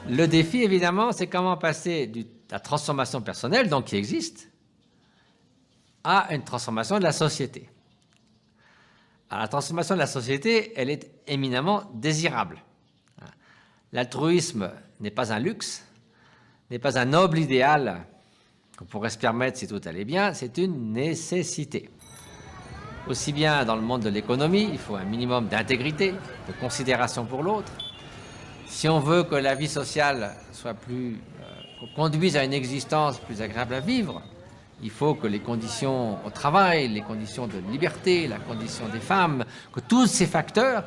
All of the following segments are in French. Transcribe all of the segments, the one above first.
Le défi, évidemment, c'est comment passer de la transformation personnelle, donc qui existe, à une transformation de la société. Alors, la transformation de la société, elle est éminemment désirable. L'altruisme n'est pas un luxe, n'est pas un noble idéal qu'on pourrait se permettre si tout allait bien, c'est une nécessité. Aussi bien dans le monde de l'économie, il faut un minimum d'intégrité, de considération pour l'autre. Si on veut que la vie sociale soit conduise à une existence plus agréable à vivre, il faut que les conditions au travail, les conditions de liberté, la condition des femmes, que tous ces facteurs,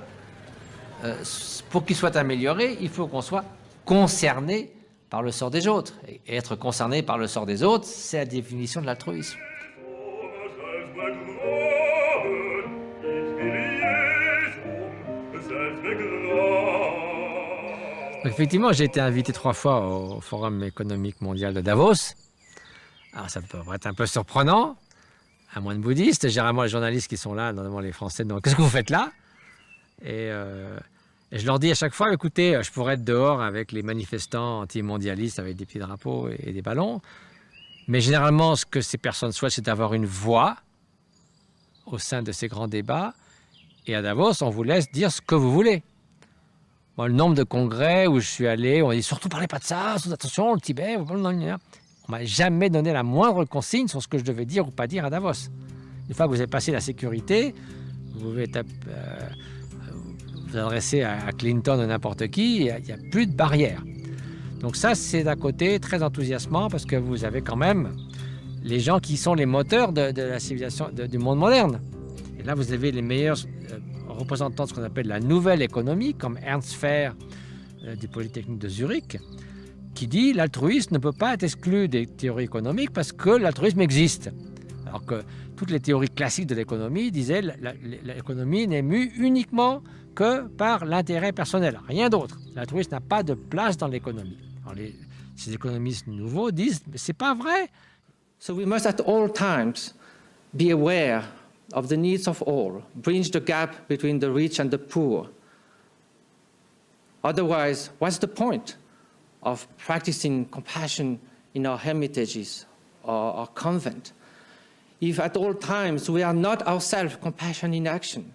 pour qu'ils soient améliorés, il faut qu'on soit concerné par le sort des autres. Et être concerné par le sort des autres, c'est la définition de l'altruisme. Effectivement, j'ai été invité 3 fois au Forum économique mondial de Davos. Alors ça peut être un peu surprenant, à moins de bouddhistes. Généralement, les journalistes qui sont là, notamment les Français, donc qu'est-ce que vous faites là? Et je leur dis à chaque fois, écoutez, je pourrais être dehors avec les manifestants anti-mondialistes, avec des petits drapeaux et des ballons. Mais généralement, ce que ces personnes souhaitent, c'est d'avoir une voix au sein de ces grands débats. Et à Davos, on vous laisse dire ce que vous voulez. Moi, le nombre de congrès où je suis allé, on m'a dit surtout parlez pas de ça, attention, le Tibet, on m'a jamais donné la moindre consigne sur ce que je devais dire ou pas dire à Davos. Une fois que vous avez passé la sécurité, vous pouvez vous adresser à Clinton ou n'importe qui, il n'y a plus de barrière. Donc ça, c'est d'un côté très enthousiasmant parce que vous avez quand même les gens qui sont les moteurs de la civilisation, du monde moderne. Et là, vous avez les meilleurs représentants de ce qu'on appelle la nouvelle économie, comme Ernst Fehr du Polytechnique de Zurich, qui dit l'altruisme ne peut pas être exclu des théories économiques parce que l'altruisme existe. Alors que toutes les théories classiques de l'économie disaient l'économie n'est mue uniquement que par l'intérêt personnel, rien d'autre. L'altruisme n'a pas de place dans l'économie. Ces économistes nouveaux disent mais c'est pas vrai. So we must at all times be aware of the needs of all, bridge the gap between the rich and the poor. Otherwise, what's the point of practicing compassion in our hermitages or our convent if at all times we are not ourselves compassion in action?